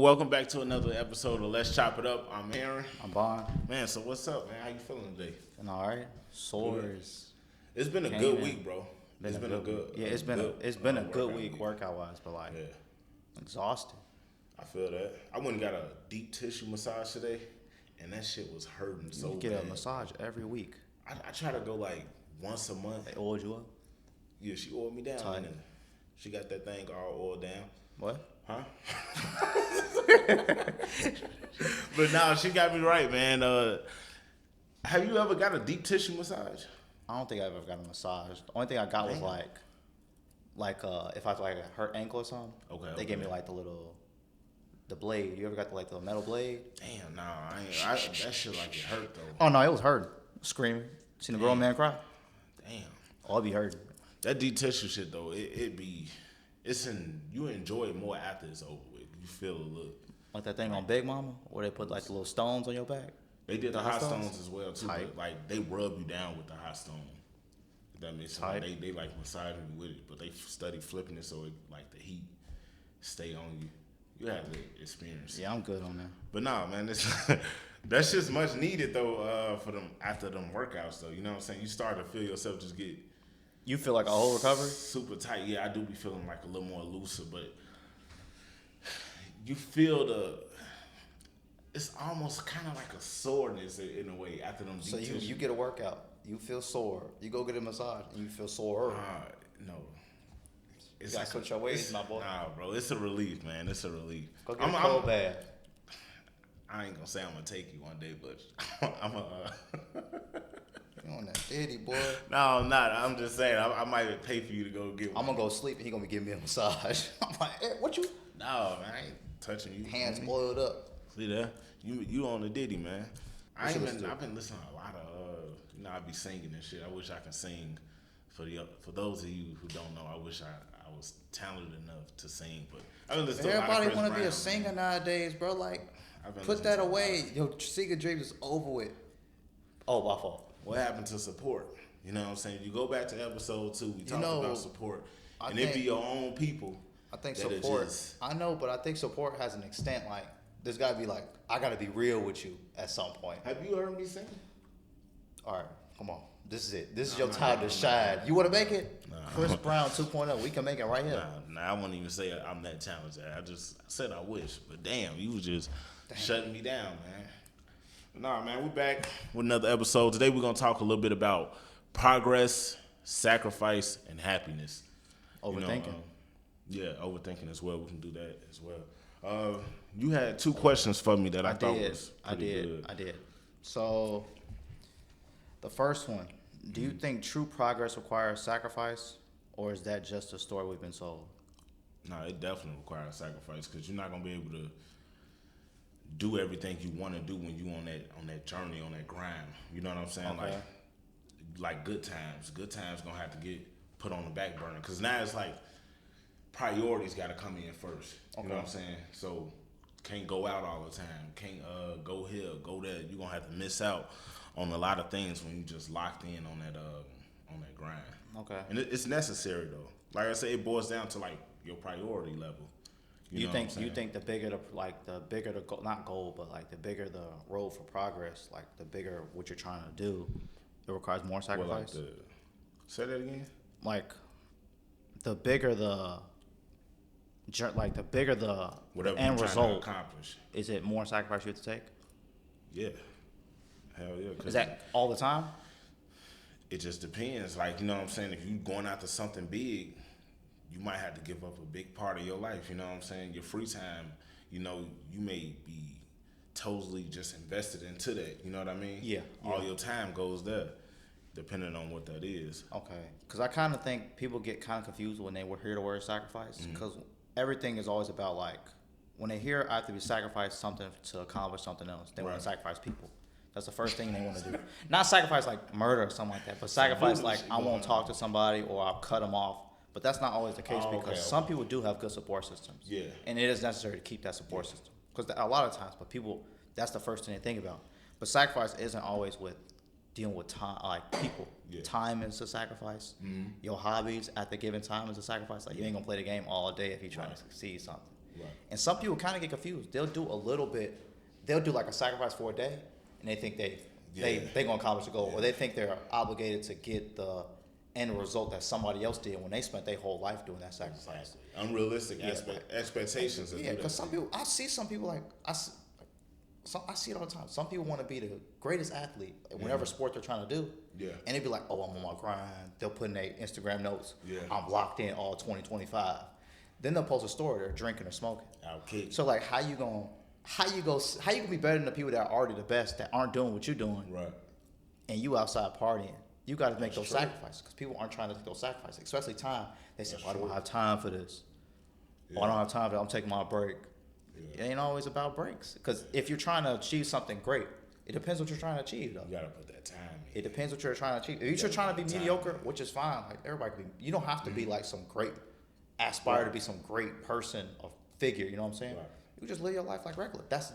welcome back to another episode of Let's Chop It Up. I'm Aaron. I'm Bond. Man, so what's up, man? How you feeling today? And all right, sores. It's been a good week, bro. It's been a good good week workout wise, but like exhausted. I feel that. I went and got a deep tissue massage today, and that shit was hurting so bad. You get a massage every week. I try to go like once a month. They oiled you up? Yeah, she oiled me down. And she got that thing all oiled down. What? Huh? But no, she got me right, man. Have you ever got a deep tissue massage? I don't think I've ever got a massage. The only thing I got was like if I like hurt ankle or something. Okay. They gave me like the blade. You ever got the metal blade? Damn, nah, I ain't. That shit like it hurt though. Oh no, it was hurting. Screaming. Seen a grown man cry? Damn. Oh, it be hurting. That deep tissue shit though, you enjoy it more after it's over with. You feel a little like that thing on Big Mama where they put like the little stones on your back. They did the hot stones as well too, but like they rub you down with the hot stone. If that makes sense. Like, they like massaging you with it, but they study flipping it so it like the heat stay on you. You have to experience it. Yeah, I'm good on that. But nah, man, that's just much needed though for them after them workouts though. You know what I'm saying? You start to feel yourself just get. You feel like a whole recovery? Super tight. Yeah, I do be feeling like a little more looser, but you feel it's almost kind of like a soreness in a way after them. So you get a workout, you feel sore. You go get a massage, and you feel sore. No. You gotta switch your ways, my boy. Nah, bro, it's a relief, man. It's a relief. Go get a cold bath. I ain't gonna say I'm gonna take you one day, but I'm a. You on that daddy, boy? No, I'm not. I'm just saying I might pay for you to go get one. I'm gonna go sleep and he gonna be giving me a massage. I'm like, hey, what you? No, man, I ain't touching you. Hands boiled up. See that? You on the Diddy, man. I've been listening to a lot of I be singing and shit. I wish I could sing. For those of you who don't know, I wish I was talented enough to sing, but I've been listening to a lot of everybody want to be a Brown, singer man. Nowadays, bro. Like, put that away. Your singing dream is over with. Oh, my fault. What happened to support? You know what I'm saying? You go back to episode 2. We talked about support, and it be your own people. I think support. I know, but I think support has an extent. Like, there's got to be like, I got to be real with you at some point. Have you heard me sing? All right, come on. This is it. This is your time to shine. You want to make it? Nah. Chris Brown 2.0. We can make it right here. Nah, I wouldn't even say I'm that talented. I said I wish, but damn, you was just shutting me down, man. Nah, man, we're back with another episode. Today we're going to talk a little bit about progress, sacrifice, and happiness. Overthinking. Overthinking as well. We can do that as well. You had 2 questions for me that I thought was pretty good. I did. So, the first one, do you think true progress requires sacrifice, or is that just a story we've been sold? No, it definitely requires sacrifice because you're not going to be able to do everything you want to do when you on that journey, on that grind. You know what I'm saying? Okay. Like good times. Good times gonna have to get put on the back burner because now it's like priorities got to come in first. You know what I'm saying? So can't go out all the time. Can't go here, go there. You're gonna have to miss out on a lot of things when you just locked in on that grind. Okay. And it's necessary though. Like I said, it boils down to like your priority level. You think the bigger the goal, not goal, but like the bigger the road for progress, like the bigger what you're trying to do, it requires more sacrifice. Say that again. Like the bigger the whatever end result, accomplish. Is it more sacrifice you have to take? Yeah. Hell yeah. Is that all the time? It just depends. Like, you know what I'm saying? If you're going after something big, you might have to give up a big part of your life, you know what I'm saying? Your free time, you may be totally just invested into that, you know what I mean? Yeah. All your time goes there, depending on what that is. Okay. Because I kind of think people get kind of confused when they hear the word sacrifice, because everything is always about like, when they hear I have to be sacrificed something to accomplish something else, they want to sacrifice people. That's the first thing they want to do. Not sacrifice like murder or something like that, but sacrifice like I won't talk to somebody or I'll cut them off. But that's not always the case because some people do have good support systems. Yeah. And it is necessary to keep that support system. Because a lot of times, but people, that's the first thing they think about. But sacrifice isn't always with dealing with time, like people. Yeah. Time is a sacrifice. Mm-hmm. Your hobbies at the given time is a sacrifice. Like you ain't gonna play the game all day if you're trying to succeed something. Right. And some people kind of get confused. They'll do a little bit. They'll do like a sacrifice for a day, and they think they gonna accomplish the goal, or they think they're obligated to get the end result that somebody else did when they spent their whole life doing that sacrifice. Exactly. Unrealistic expectations. Yeah, because some people, I see some people like I see it all the time. Some people want to be the greatest athlete in whatever sport they're trying to do. Yeah. And they'd be like, oh, I'm on my grind. They'll put in their Instagram notes. Yeah. I'm locked in all 2025. Then they'll post a story. They're drinking or smoking. Okay. So like, how you gonna be better than the people that are already the best that aren't doing what you're doing? Right. And you outside partying. You got to make those sacrifices because people aren't trying to take those sacrifices, especially time. They say, I don't have time for this. Yeah. Oh, I don't have time for that. I'm taking my break. Yeah. It ain't always about breaks. Because if you're trying to achieve something great, it depends what you're trying to achieve, though. You gotta put that time in. It depends what you're trying to achieve. If you're trying to be mediocre, which is fine, like everybody can be. You don't have to be like some great, aspire to be some great person or figure. You know what I'm saying? Right. You just live your life like regular. That's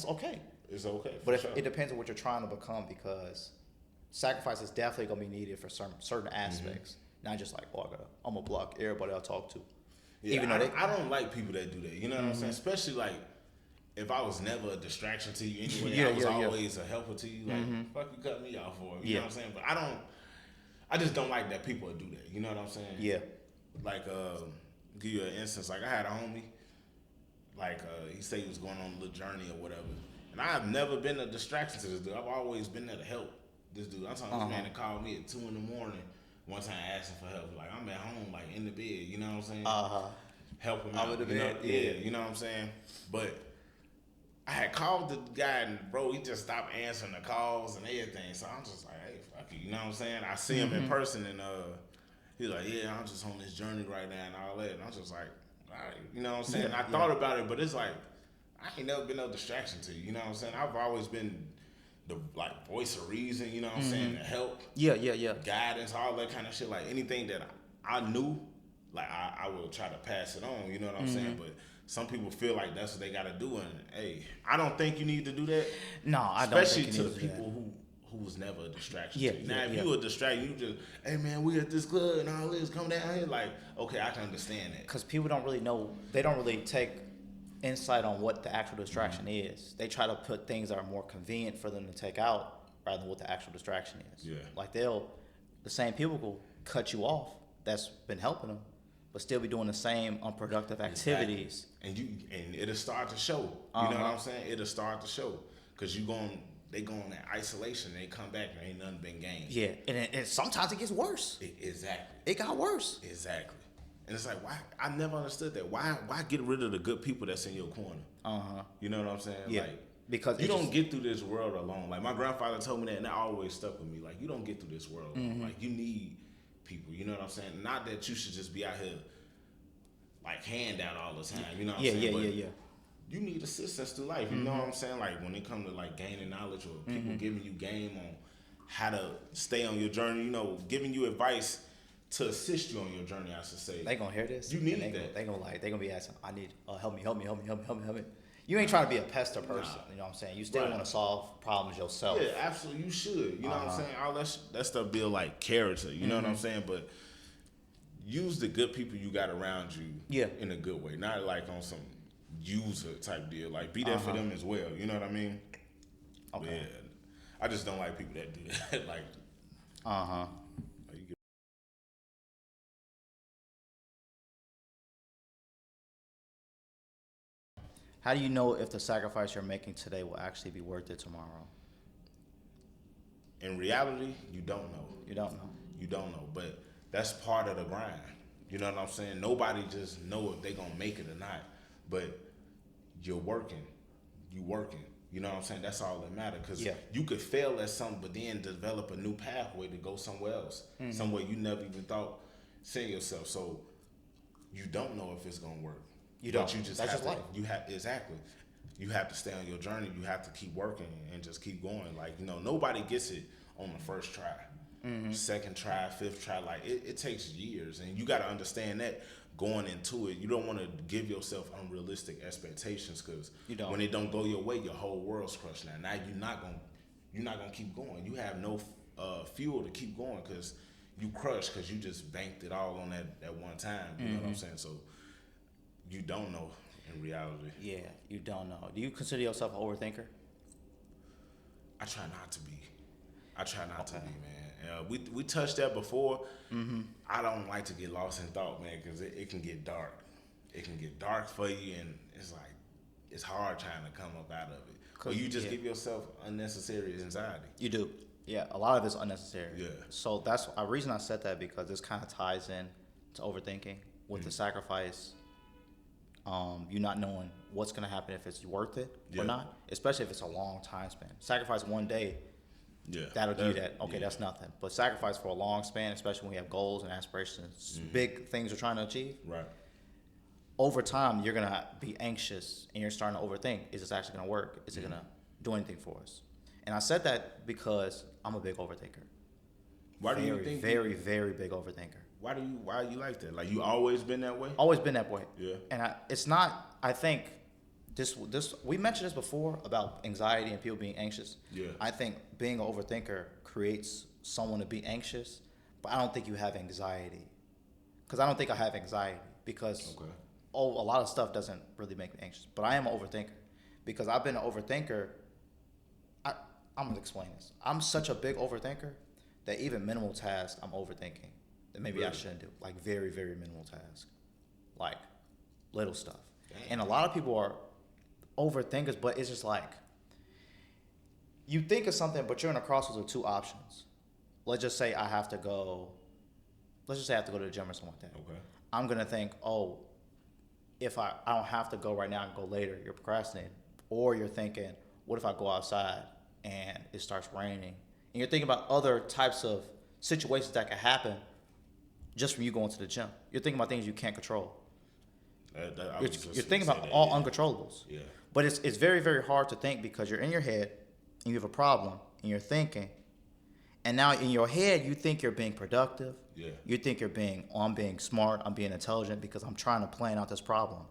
okay. It's okay. But it depends on what you're trying to become because sacrifice is definitely gonna be needed for certain aspects. Not just like, oh, I'm gonna block everybody I talk to. Yeah, even though I don't like people that do that. You know what I'm saying? Especially like if I was never a distraction to you anyway, I was always a helper to you. Like, fuck you cut me off for. You know what I'm saying? But I just don't like that people do that. You know what I'm saying? Yeah. Like, give you an instance. Like I had a homie. Like he said he was going on a little journey or whatever, and I've never been a distraction to this dude. I've always been there to help this dude. I'm talking this man that called me at 2 a.m. one time asking for help. Like I'm at home, like in the bed. You know what I'm saying? Helping him out. in the bed. Yeah, you know what I'm saying? But I had called the guy and bro, he just stopped answering the calls and everything. So I'm just like, hey, fuck you. You know what I'm saying? I see him in person and he's like, yeah, I'm just on this journey right now and all that. And I'm just like, all right, you know what I'm saying? I thought about it, but it's like, I ain't never been no distraction to you. You know what I'm saying? I've always been the like voice of reason, you know what I'm saying, to help. Yeah. Guidance, all that kind of shit. Like anything that I knew, like I will try to pass it on, you know what I'm saying? But some people feel like that's what they gotta do, and hey, I don't think you need to do that. No, I don't. Especially to the people who was never a distraction to you. Now if you a distraction, you just, hey man, we at this club and all this, come down here, like, okay, I can understand that. Because people don't really know, they don't really take insight on what the actual distraction is. They try to put things that are more convenient for them to take out rather than what the actual distraction is. Yeah. Like the same people will cut you off that's been helping them, but still be doing the same unproductive activities. Exactly. And it'll start to show. You know what I'm saying? It'll start to show. Because they go on that isolation, they come back and ain't nothing been gained. Yeah, and sometimes it gets worse. Exactly. It got worse. Exactly. And it's like, why? I never understood that. Why get rid of the good people that's in your corner? You know what I'm saying? Yeah. Like, because you don't get through this world alone. Like my grandfather told me that, and that always stuck with me. Like you don't get through this world alone. Like you need people. You know what I'm saying? Not that you should just be out here like handout all the time. You know what I'm saying? Yeah. You need assistance through life. You know what I'm saying? Like when it comes to like gaining knowledge or people giving you game on how to stay on your journey, you know, giving you advice to assist you on your journey, I should say. They gonna hear this. You need that. They gonna be asking, I need help me. You ain't trying to be a pester person. Nah. You know what I'm saying? You still want to solve problems yourself. Yeah, absolutely. You should. You know what I'm saying? All that stuff build like character. You know what I'm saying? But use the good people you got around you in a good way. Not like on some user type deal. Like be there for them as well. You know what I mean? Okay. But yeah, I just don't like people that do that. Like, How do you know if the sacrifice you're making today will actually be worth it tomorrow? In reality, you don't know. You don't know. You don't know. But that's part of the grind. You know what I'm saying? Nobody just know if they gonna make it or not. But you're working. You working. You know what I'm saying? That's all that matters. Because you could fail at something, but then develop a new pathway to go somewhere else. Somewhere you never even thought seeing yourself. So you don't know if it's gonna work. You don't. But you just That's have just to, life. Exactly. You have to stay on your journey. You have to keep working and just keep going. Like, you know, nobody gets it on the first try. Second try, fifth try. Like, it takes years. And you got to understand that going into it. You don't want to give yourself unrealistic expectations because when it don't go your way, your whole world's crushed now. Now you're not gonna keep going. You have no fuel to keep going because you crushed because you just banked it all on that one time. You know what I'm saying? So you don't know in reality. Yeah, you don't know. Do you consider yourself an overthinker? I try not to be. To be, man. We touched that before. Mm-hmm. I don't like to get lost in thought, man, because it can get dark. It can get dark for you, and it's like it's hard trying to come up out of it. Or you just give yourself unnecessary anxiety. You do. Yeah, a lot of it's unnecessary. Yeah. So that's a reason I said that, because this kind of ties in to overthinking with the sacrifice. You not knowing what's going to happen, if it's worth it or not, especially if it's a long time span. Sacrifice one day, that'll give you that, okay, that's nothing. But sacrifice for a long span, especially when you have goals and aspirations, big things you're trying to achieve. Right. Over time, you're going to be anxious and you're starting to overthink. Is this actually going to work? Is it going to do anything for us? And I said that because I'm a big overthinker. Why do you think? Very, very big overthinker. Why are you like that? Like, you always been that way? Always been that way. Yeah. And it's not, I think, this we mentioned this before about anxiety and people being anxious. Yeah. I think being an overthinker creates someone to be anxious, but I don't think you have anxiety. Because I don't think I have anxiety, because a lot of stuff doesn't really make me anxious. But I am an overthinker, because I've been an overthinker. I'm going to explain this. I'm such a big overthinker that even minimal tasks I'm overthinking that maybe I shouldn't do. Like very, very minimal tasks. Like little stuff. Dang. And a lot of people are overthinkers, but it's just like you think of something, but you're in a crossroads of two options. Let's just say I have to go to the gym or something like that. Okay. I'm going to think, oh, if I don't have to go right now, I can go later. You're procrastinating. Or you're thinking, what if I go outside and it starts raining? And you're thinking about other types of situations that could happen just from you going to the gym. You're thinking about things you can't control. You're thinking about all uncontrollables. Yeah. But it's very, very hard to think, because you're in your head and you have a problem and you're thinking. And now in your head, you think you're being productive. Yeah. You think I'm being smart, I'm being intelligent because I'm trying to plan out this problem.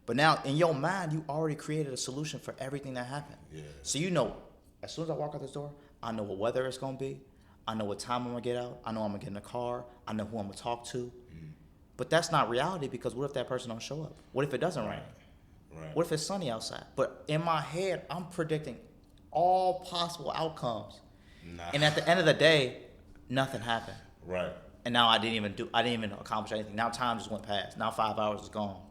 But now in your mind, you already created a solution for everything that happened. Yeah. So you know, as soon as I walk out this door, I know what weather it's going to be. I know what time I'm going to get out. I know I'm going to get in the car. I know who I'm going to talk to. But that's not reality, because what if that person don't show up? What if it doesn't rain? Right. What if it's sunny outside? But in my head, I'm predicting all possible outcomes. Nah. And at the end of the day, nothing happened. Right. And now I didn't even accomplish anything. Now time just went past. Now 5 hours is gone.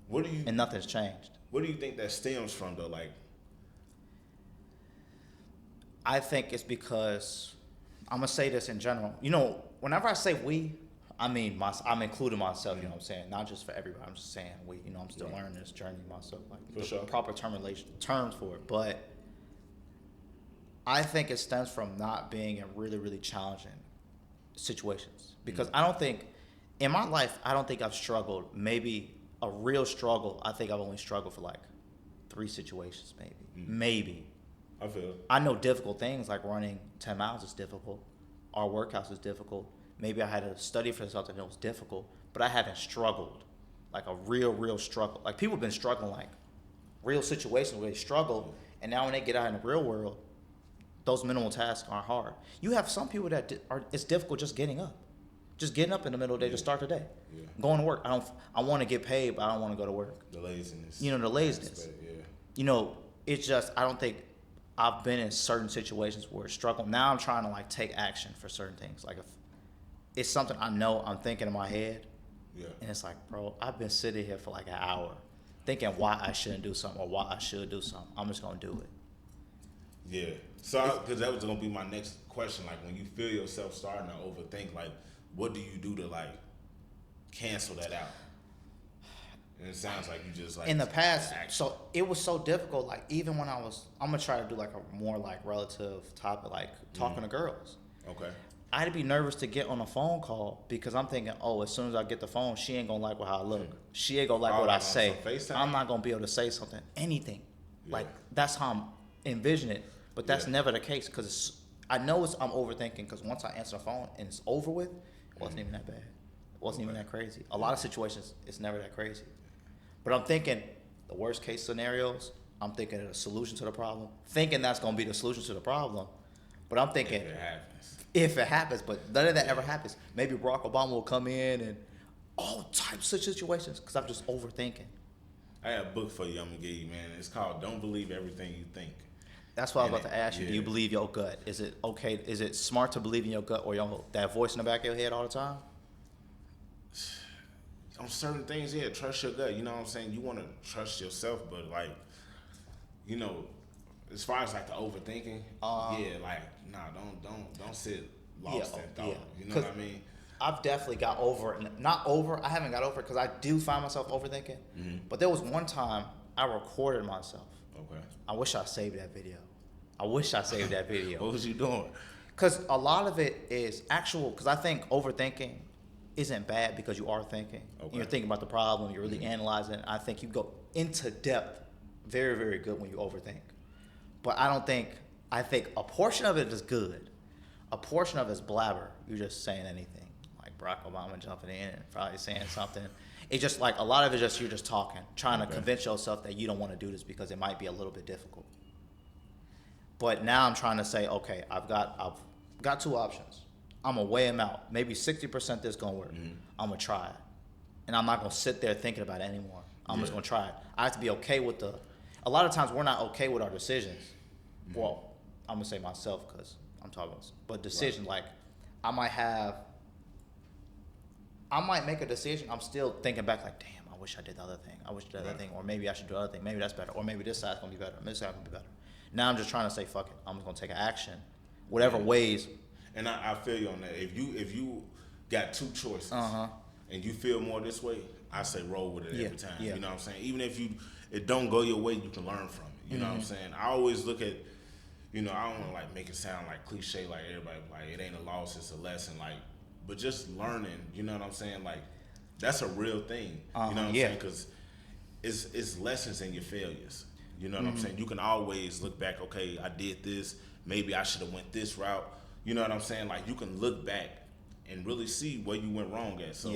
And nothing's changed. What do you think that stems from, though? Like, I think it's because, I'm going to say this in general. You know, whenever I say we, I mean, I'm including myself, you know what I'm saying? Not just for everybody. I'm just saying we, you know, I'm still learning this journey myself. Like, for sure. Proper terms for it. But I think it stems from not being in really, really challenging situations. Because I don't think, in my life, I don't think I've struggled. Maybe a real struggle, I think I've only struggled for like 3 situations, maybe. Maybe. I feel. I know difficult things like running 10 miles is difficult. Our workouts is difficult. Maybe I had to study for something that was difficult, but I haven't struggled. Like a real struggle. Like people have been struggling, like real situations where they struggle, and now when they get out in the real world, those minimal tasks aren't hard. You have some people that it's difficult just getting up. Just getting up in the middle of the day to start the day. Yeah. Going to work. I want to get paid, but I don't want to go to work. The laziness. You know, the laziness. Aspect, yeah. You know, it's just, I don't think I've been in certain situations where it's struggle. Now I'm trying to like take action for certain things. Like if it's something I know I'm thinking in my head, and it's like, bro, I've been sitting here for like an hour thinking why I shouldn't do something or why I should do something. I'm just going to do it. Yeah. So, because that was going to be my next question. Like when you feel yourself starting to overthink, like what do you do to like cancel that out? And it sounds like you just like in the past. So it was so difficult. Like even when I'm gonna try to do like a more like relative topic, like talking to girls. Okay. I'd be nervous to get on a phone call because I'm thinking, oh, as soon as I get the phone, she ain't gonna like how I look. She ain't gonna like what I say. I'm not gonna be able to say something, anything. Yeah. Like that's how I'm envisioning it. But that's never the case because I know I'm overthinking because once I answer the phone and it's over with, it wasn't even that bad. It wasn't even that crazy. A lot of situations, it's never that crazy. But I'm thinking the worst case scenarios, I'm thinking of a solution to the problem, thinking that's going to be the solution to the problem. But I'm thinking if it happens, but none of that ever happens. Maybe Barack Obama will come in and all types of situations because I'm just overthinking. I have a book for you. I'm gonna give you, man. It's called "Don't Believe Everything You Think." That's what I was about to ask you. Yeah. Do you believe your gut? Is it okay? Is it smart to believe in your gut or that voice in the back of your head all the time? On certain things, yeah, trust your gut. You know what I'm saying? You want to trust yourself, but like, you know, as far as like the overthinking, yeah, like, nah, don't sit lost in thought. Yeah. You know what I mean? I've definitely got over it. I haven't got over it because I do find myself overthinking. Mm-hmm. But there was one time I recorded myself. Okay. I wish I saved that video. What was you doing? Because a lot of it is actual, because I think overthinking isn't bad because you are thinking. Okay. You're thinking about the problem, you're really analyzing it. I think you go into depth very, very good when you overthink. But I think a portion of it is good. A portion of it is blabber. You're just saying anything. Like Barack Obama jumping in and probably saying something. It's just like a lot of it just you're just talking, trying to convince yourself that you don't want to do this because it might be a little bit difficult. But now I'm trying to say, okay, I've got two options. I'm gonna weigh them out. Maybe 60% this gonna work. Mm-hmm. I'm gonna try it, and I'm not gonna sit there thinking about it anymore. I'm just gonna try it. I have to be okay with a lot of times we're not okay with our decisions. Mm-hmm. Well, I'm gonna say myself because I'm talking about, but decision like I might make a decision. I'm still thinking back like, damn, I wish I did the other thing. I wish I did the other thing, or maybe I should do the other thing. Maybe that's better, or maybe this side's gonna be better. Or this side's gonna be better. Now I'm just trying to say, fuck it. I'm just gonna take action, whatever ways. And I feel you on that. If you got two choices and you feel more this way, I say roll with it every time. Yeah. You know what I'm saying? Even if it don't go your way, you can learn from it. You know what I'm saying? I always look at, you know, I don't want to like make it sound like cliche, like everybody like it ain't a loss, it's a lesson. Like, but just learning. You know what I'm saying? Like, that's a real thing. You know what I'm saying? Because it's lessons in your failures. You know what I'm saying? You can always look back. Okay, I did this. Maybe I should have went this route. You know what I'm saying? Like you can look back and really see where you went wrong at. So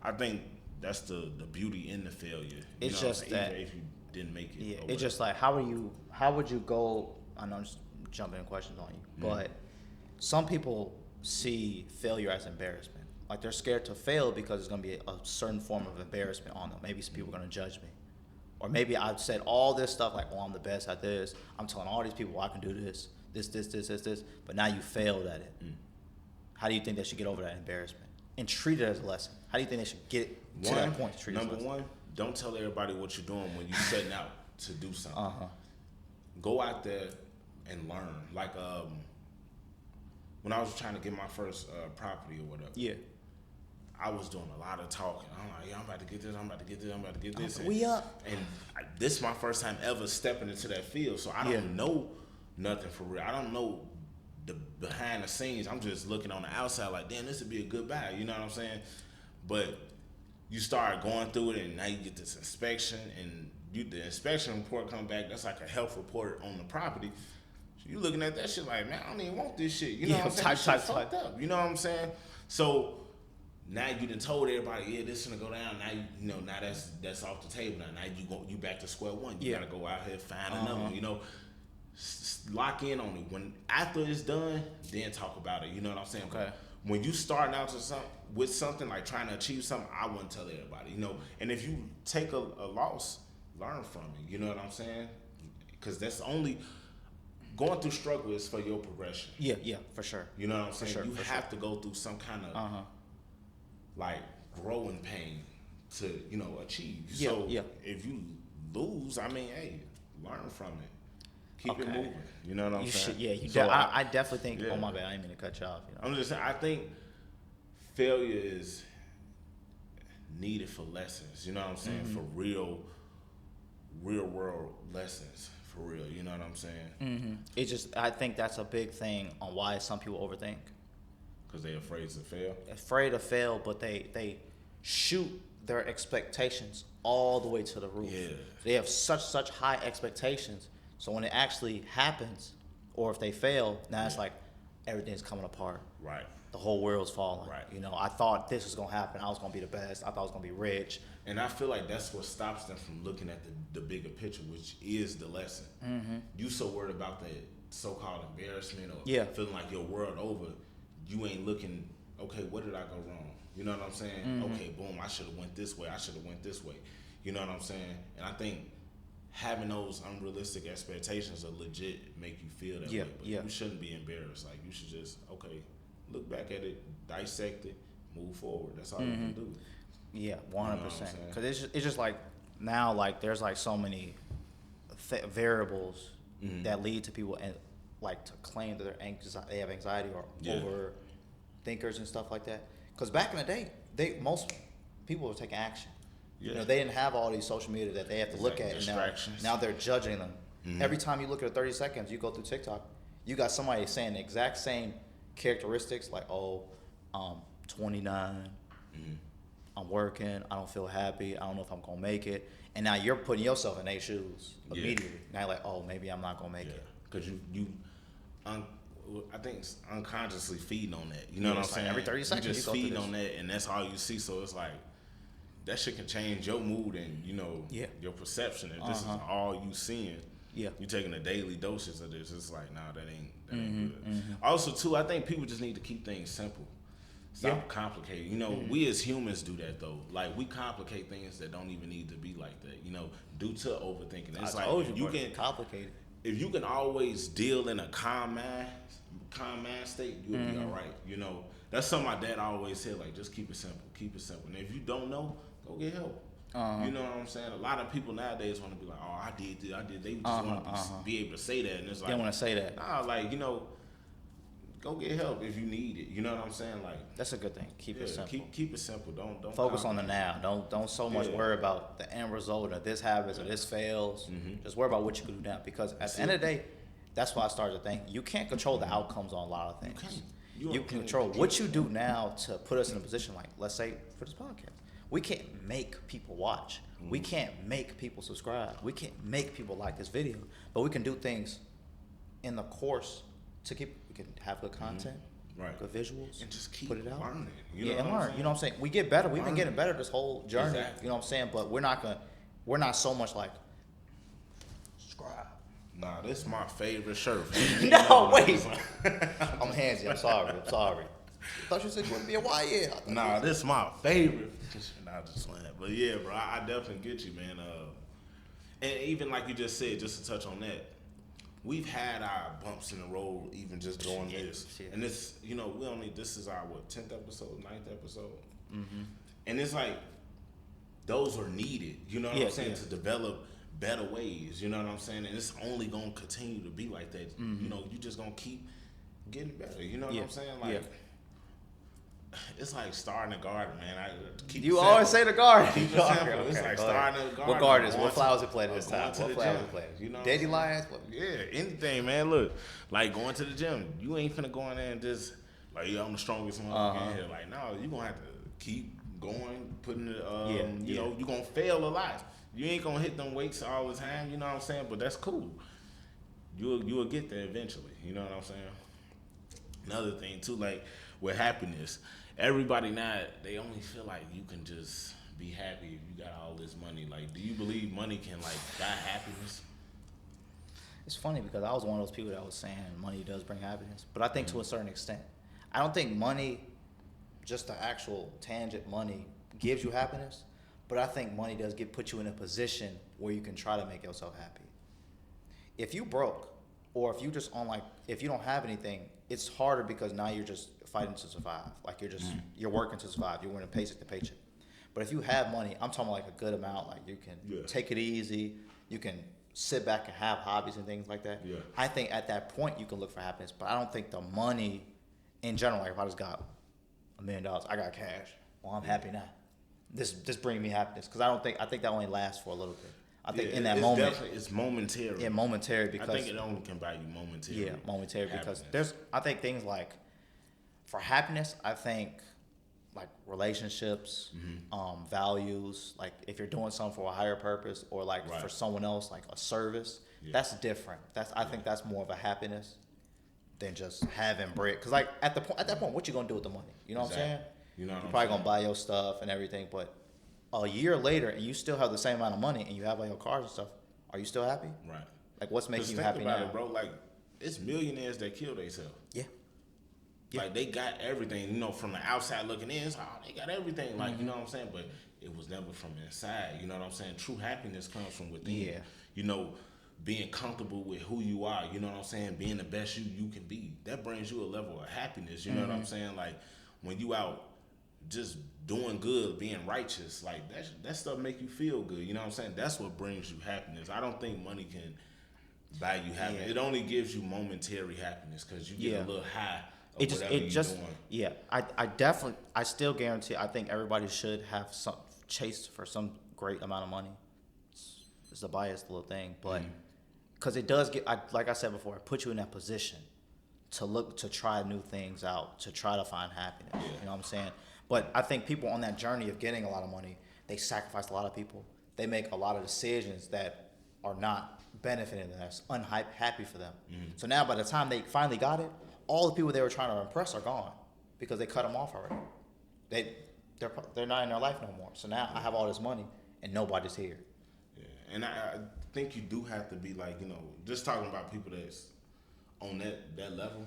I think that's the beauty in the failure. It's just that even if you didn't make it. Yeah, it's just like how would you go? I know I'm just jumping in questions on you, but some people see failure as embarrassment. Like they're scared to fail because it's gonna be a certain form of embarrassment on them. Maybe some people are gonna judge me. Or maybe I've said all this stuff like, oh, I'm the best at this. I'm telling all these people I can do this, but now you failed at it. How do you think they should get over that embarrassment and treat it as a lesson? How do you think they should get to that point to treat it as a lesson? Number one, don't tell everybody what you're doing when you're setting out to do something. Go out there and learn. Like when I was trying to get my first property or whatever. Yeah. I was doing a lot of talking. I'm like, I'm about to get this. We up. And this is my first time ever stepping into that field, so I don't know nothing for real. I don't know the behind the scenes. I'm just looking on the outside like, damn, this would be a good buy. You know what I'm saying? But you start going through it, and now you get this inspection, and the inspection report come back. That's like a health report on the property. So you looking at that shit like, man, I don't even want this shit. You know what I'm saying? Fucked up. You know what I'm saying? So now you done told everybody, yeah, this is gonna go down. Now now that's off the table. Now you back to square one. You gotta go out here find another one. You know, lock in on it. When after it's done, then talk about it. You know what I'm saying? Okay. When you starting out with something like trying to achieve something, I wouldn't tell everybody. You know, and if you take a loss, learn from it. You know what I'm saying? Because that's only going through struggle is for your progression. Yeah, for sure. You know what I'm saying? Sure, you have to go through some kind of like growing pain to achieve. So if you lose, I mean, hey, learn from it. Keep it moving. You know what I'm saying? I definitely think. Oh my bad, I didn't mean to cut you off. I'm just saying. I think failure is needed for lessons. You know what I'm saying? For real world lessons. For real. You know what I'm saying? It's just I think that's a big thing on why some people overthink. Because they're afraid to fail? Afraid to fail, but they shoot their expectations all the way to the roof. Yeah. They have such high expectations. So when it actually happens, or if they fail, now it's like everything's coming apart. Right. The whole world's falling. Right. I thought this was going to happen. I was going to be the best. I thought I was going to be rich. And I feel like that's what stops them from looking at the bigger picture, which is the lesson. You so worried about the so-called embarrassment or feeling like your world over, you ain't looking, okay, what did I go wrong? You know what I'm saying? Okay, boom, I should have went this way. You know what I'm saying? And I think having those unrealistic expectations will legit make you feel that way. But you shouldn't be embarrassed. Like, you should just, okay, look back at it, dissect it, move forward. That's all you can do. Yeah, 100%. Because it's just like now, like there's like so many variables that lead to people and like to claim that they have anxiety or over thinkers and stuff like that. Because back in the day, most people were taking action. Yeah. You know, they didn't have all these social media that they have to look at. And now they're judging them. Every time you look at 30 seconds, you go through TikTok, you got somebody saying the exact same characteristics, like, oh, 29, I'm working, I don't feel happy, I don't know if I'm gonna make it. And now you're putting yourself in their shoes immediately. Now you're like, oh, maybe I'm not gonna make it. Because I think it's unconsciously feeding on that. You know what I'm saying? Every 30 seconds, you just feeding on that, and that's all you see. So it's like, that shit can change your mood and, you know, your perception. If this is all you seeing, you taking a daily dosage of this, it's like, nah, that ain't good. Also, too, I think people just need to keep things simple. Stop complicating. You know, we as humans do that, though. Like, we complicate things that don't even need to be like that, you know, due to overthinking. It's you can complicate it. If you can always deal in a calm mind state, you'll be all right. You know, that's something my dad always said, like, just keep it simple. Keep it simple. And if you don't know, go get help. You know what I'm saying? A lot of people nowadays want to be like, oh, I did this, I did. They just want to be able to say that. And it's like, they want to say that. Nah, like, you know, go get help if you need it. You know what I'm saying? Like, that's a good thing. Keep it simple. Keep it simple. Don't focus on the now. Don't so much worry about the end result, or this happens or this fails. Just worry about what you can do now. Because at the end of the day, that's why I started to think you can't control the outcomes on a lot of things. You can control what you do now to put us in a position, like, let's say for this podcast. We can't make people watch. We can't make people subscribe. We can't make people like this video. But we can do things in the course to we can have good content, good visuals, and just keep put it out. learning. And learn. You know what I'm saying? We get better. We've been getting better this whole journey. Exactly. You know what I'm saying? But we're not so much like, subscribe. Nah, this is my favorite shirt. No, wait. I'm handsy. I'm sorry. I thought you said you want to be a YN. Nah, this is my favorite. Nah, just playing. But yeah, bro, I definitely get you, man. And even like you just said, just to touch on that, we've had our bumps in the road, even just doing this. Yeah. And this, you know, this is our 10th episode, 9th episode. And it's like, those are needed, you know what I'm saying, to develop better ways, you know what I'm saying? And it's only going to continue to be like that. You know, you just going to keep getting better, you know what I'm saying? Like, it's like starting a garden, man. You always say the garden. Keep it simple. Okay, it's like starting a garden. What gardens? What flowers you planted this time? What flowers you planted? You know, dandelions? Yeah, anything, man. Look, like going to the gym. You ain't finna go in there and just like, I'm the strongest motherfucker in here. Like, no, you gonna have to keep going, putting it. You know, you gonna fail a lot. You ain't gonna hit them weights all the time. You know what I'm saying? But that's cool. You'll get there eventually. You know what I'm saying? Another thing too, like with happiness. Everybody now, they only feel like you can just be happy if you got all this money. Like, do you believe money can, like, buy happiness? It's funny because I was one of those people that was saying money does bring happiness. But I think to a certain extent. I don't think money, just the actual tangent money, gives you happiness. But I think money does put you in a position where you can try to make yourself happy. If you broke, or if you just if you don't have anything, it's harder because now you're just fighting to survive. Like you're working to survive. You're winning paycheck to paycheck. But if you have money, I'm talking like a good amount. Like you can take it easy. You can sit back and have hobbies and things like that. Yeah. I think at that point you can look for happiness. But I don't think the money in general, like if I just got $1 million, I got cash. Well, I'm happy now. This brings me happiness because I think that only lasts for a little bit. I think in that moment, it's momentary. Yeah, momentary because I think it only can buy you momentary. Yeah, momentary happiness. Because I think things like for happiness, I think like relationships, values. Like if you're doing something for a higher purpose or like for someone else, like a service, that's different. I think that's more of a happiness than just having bread. Because like at that point, what you gonna do with the money? You know what I'm saying? You know, you're probably gonna buy your stuff and everything, but a year later, and you still have the same amount of money, and you have all your cars and stuff. Are you still happy? Right. Like, what's making you think happy about now, it, bro? Like, it's millionaires that kill themselves. Yeah. Yeah. Like they got everything, you know, from the outside looking in, it's like, oh, they got everything, like, you know what I'm saying? But it was never from inside, you know what I'm saying? True happiness comes from within. Yeah. You know, being comfortable with who you are, you know what I'm saying? Being the best you can be. That brings you a level of happiness, you know what I'm saying? Like when you out just doing good, being righteous, like that stuff make you feel good, you know what I'm saying? That's what brings you happiness. I don't think money can buy you happiness. Yeah. It only gives you momentary happiness because you get a little high of It just, whatever you're doing. yeah. I definitely, I still guarantee. I think everybody should have some chase for some great amount of money. It's a biased little thing, but because it does get, like I said before, it puts you in that position to look, to try new things out, to try to find happiness. Yeah. You know what I'm saying? But I think people on that journey of getting a lot of money, they sacrifice a lot of people. They make a lot of decisions that are not benefiting them, that's unhappy for them. So now by the time they finally got it, all the people they were trying to impress are gone because they cut them off already. They're not in their life no more. So now I have all this money and nobody's here. Yeah. And I think you do have to be like, you know, just talking about people that's on that level,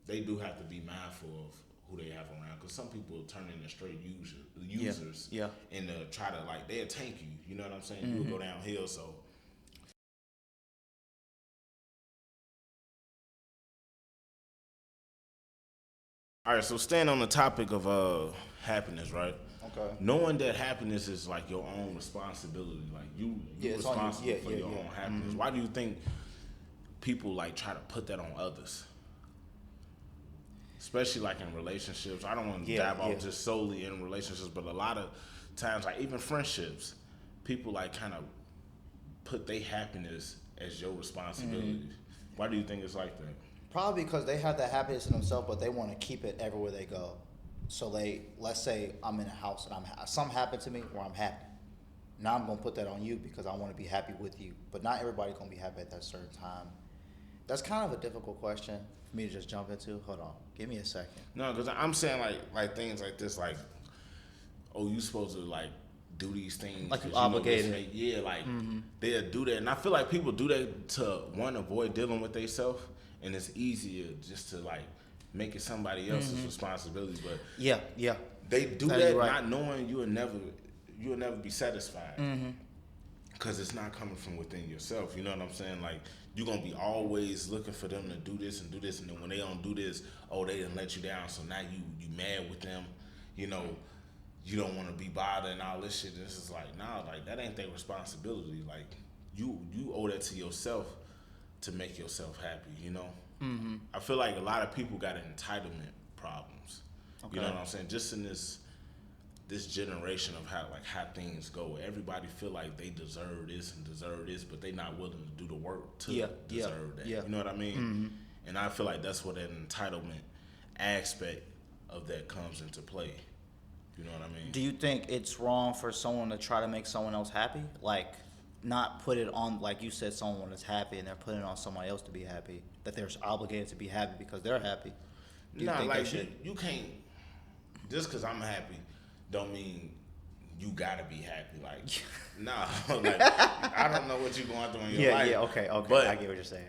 they do have to be mindful of who they have around, because some people turn into straight users, and try to, like, they'll tank you. You know what I'm saying? You'll go downhill. So all right, so staying on the topic of happiness, right? Okay. Knowing that happiness is like your own responsibility, like you're responsible for your own happiness. Why do you think people like try to put that on others? Especially like in relationships. I don't want to dive off just solely in relationships, but a lot of times, like even friendships, people like kind of put their happiness as your responsibility. Why do you think it's like that? Probably because they have that happiness in themselves, but they want to keep it everywhere they go. So let's say I'm in a house and something happened to me where I'm happy. Now I'm gonna put that on you because I want to be happy with you. But not everybody's gonna be happy at that certain time. That's kind of a difficult question for me to just jump into. Hold on, give me a second. No, because I'm saying like things like this, like, oh, you supposed to like do these things like you obligated. They'll do that, and I feel like people do that to avoid dealing with themselves, and it's easier just to like make it somebody else's responsibility. But they do that not knowing you'll never be satisfied because it's not coming from within yourself. You know what I'm saying? Like you're gonna be always looking for them to do this, and then when they don't do this, oh, they didn't let you down, so now you mad with them. You know, you don't want to be bothered and all this shit. This is like, nah, like that ain't their responsibility. Like you owe that to yourself to make yourself happy. You know. I feel like a lot of people got entitlement problems. Okay. You know what I'm saying? Just in this generation of how things go, everybody feel like they deserve this, but they not willing to do the work to deserve that. You know what I mean? And I feel like that's where that entitlement aspect of that comes into play. You know what I mean? Do you think it's wrong for someone to try to make someone else happy? Like, not put it on, like you said, someone is happy and they're putting it on somebody else to be happy, that they're obligated to be happy because they're happy. Nah, like you can't, just because I'm happy don't mean you gotta be happy. Like, nah, like I don't know what you're going through in your life. Okay, but I get what you're saying.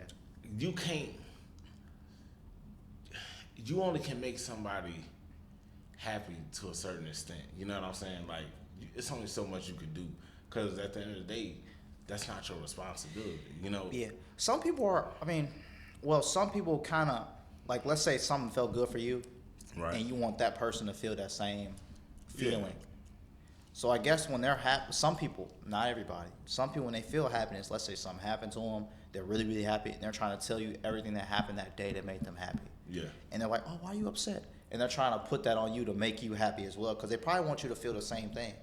You only can make somebody happy to a certain extent. You know what I'm saying? Like, it's only so much you can do, because at the end of the day, that's not your responsibility, you know? Yeah. Some people some people kind of, like, let's say something felt good for you, right, and you want that person to feel that same feeling. Yeah. So I guess when they're happy, some people, not everybody, some people when they feel happiness, let's say something happened to them, they're really, really happy, and they're trying to tell you everything that happened that day that made them happy. Yeah. And they're like, oh, why are you upset? And they're trying to put that on you to make you happy as well, because they probably want you to feel the same thing.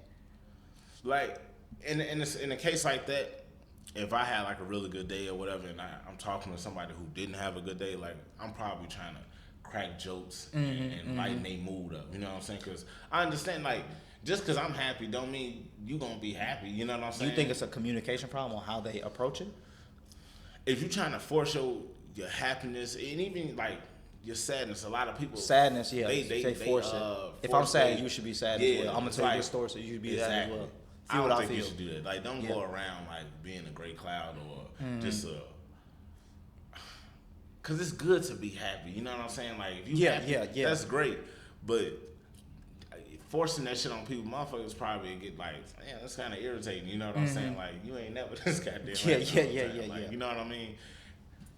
Like, in a case like that, if I had like a really good day or whatever, and I'm talking to somebody who didn't have a good day, like I'm probably trying to crack jokes and lighten their mood up. You know what I'm saying? Because I understand, like, just because I'm happy don't mean you gonna be happy. You know what I'm saying? You think it's a communication problem on how they approach it? If you're trying to force your happiness, and even like your sadness, a lot of people they force it. If I'm sad, you should be sad as well. I'm gonna tell you this story, so you should be sad as well. I don't think you should do that. Like, don't go around like being a gray cloud or just cause it's good to be happy. You know what I'm saying? Like if you Yeah, happy, yeah. that's great. But forcing that shit on people, motherfuckers probably get like, man, that's kind of irritating. You know what I'm saying? Like you ain't never this goddamn. Yeah. You know what I mean?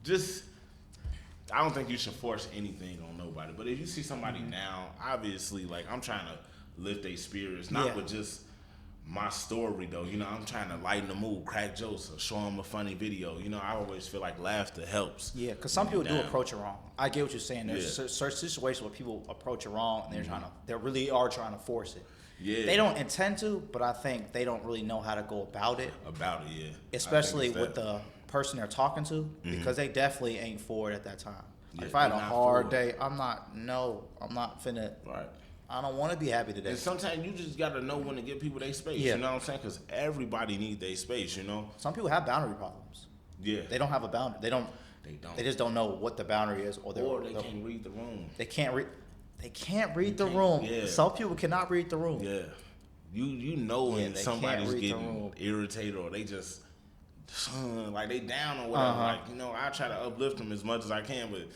Just, I don't think you should force anything on nobody. But if you see somebody now, obviously, like I'm trying to lift their spirits, not with just my story though. You know, I'm trying to lighten the mood, crack jokes, or show them a funny video. You know, I always feel like laughter helps. Yeah, because some people do approach it wrong. I get what you're saying. There's certain situations where people approach it wrong and they really are trying to force it. Yeah. They don't intend to, but I think they don't really know how to go about it. Yeah. Especially with the person they're talking to, because they definitely ain't for it at that time. Like if I had a not hard for it. day, I'm not finna. Right. I don't want to be happy today. And sometimes you just gotta know when to give people their space. Yeah. You know what I'm saying? Because everybody needs their space. You know. Some people have boundary problems. Yeah. They don't have a boundary. They don't. They just don't know what the boundary is, or they can't read the room. They can't read. They can't read the room. Yeah. Some people cannot read the room. Yeah. You know when somebody's getting irritated or they just like they down or whatever. Like, you know, I try to uplift them as much as I can, but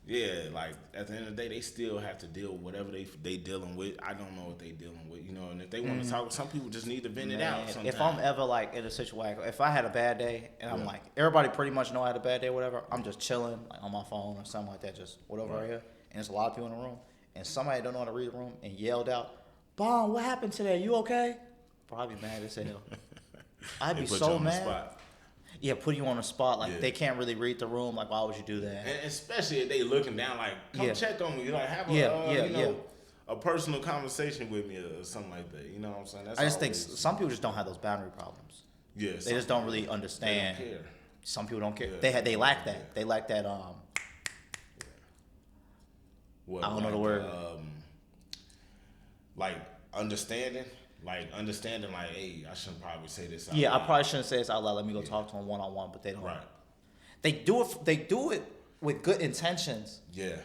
yeah, like at the end of the day, they still have to deal with whatever they dealing with. I don't know what they dealing with, you know. And if they want to talk, some people just need to vent it out. Sometimes. If I'm ever like in a situation, if I had a bad day and I'm like, everybody pretty much know I had a bad day, or whatever. I'm just chilling like on my phone or something like that, just whatever right here. And there's a lot of people in the room, and somebody don't know how to read the room and yelled out, "Bon, what happened today? You okay?" Probably mad as hell. I'd be so mad. Yeah, put you on the spot. Like they can't really read the room. Like, why would you do that? And especially if they looking down, like, come check on me. Like, have a a personal conversation with me or something like that. You know what I'm saying? I just think some people just don't have those boundary problems. Yeah, they just don't really understand. They don't care. Some people don't care. Yeah. They lack that. Yeah. They lack that. What, I don't know the word. Like understanding. Like understanding, like, hey, I shouldn't probably say this out loud. I probably shouldn't say this out loud. Let me go talk to them one-on-one, but they don't. Right. They do it with good intentions. Yeah.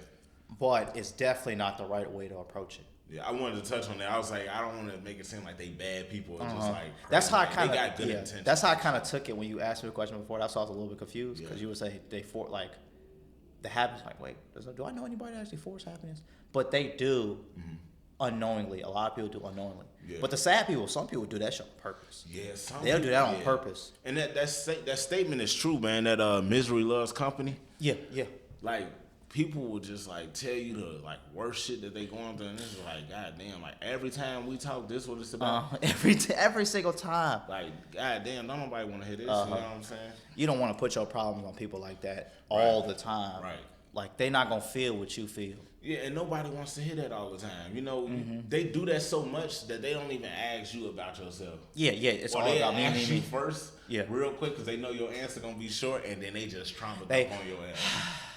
But it's definitely not the right way to approach it. Yeah, I wanted to touch on that. I was like, I don't want to make it seem like they bad people. Just like crazy. That's how I kind of got good intentions. That's how I kind of took it when you asked me the question before. That's why I was a little bit confused because you would say they for like the happiness. Like, wait, do I know anybody that actually force happiness? But they do. Unknowingly, a lot of people do unknowingly. Yeah. But the sad people, some people do that shit on purpose. Yeah, they'll do that on purpose. And that statement is true, man. That misery loves company. Yeah. Like people will just like tell you the like worst shit that they going through, and it's like, goddamn, like every time we talk, this what it's about. Every single time. Like, goddamn, don't nobody want to hear this. You know what I'm saying? You don't want to put your problems on people like that all the time. Right. Like they not gonna feel what you feel. Yeah, and nobody wants to hear that all the time. You know, they do that so much that they don't even ask you about yourself. Yeah, it's or all about me. Ask you first, yeah, real quick, because they know your answer gonna be short, and then they just trauma dump on your ass.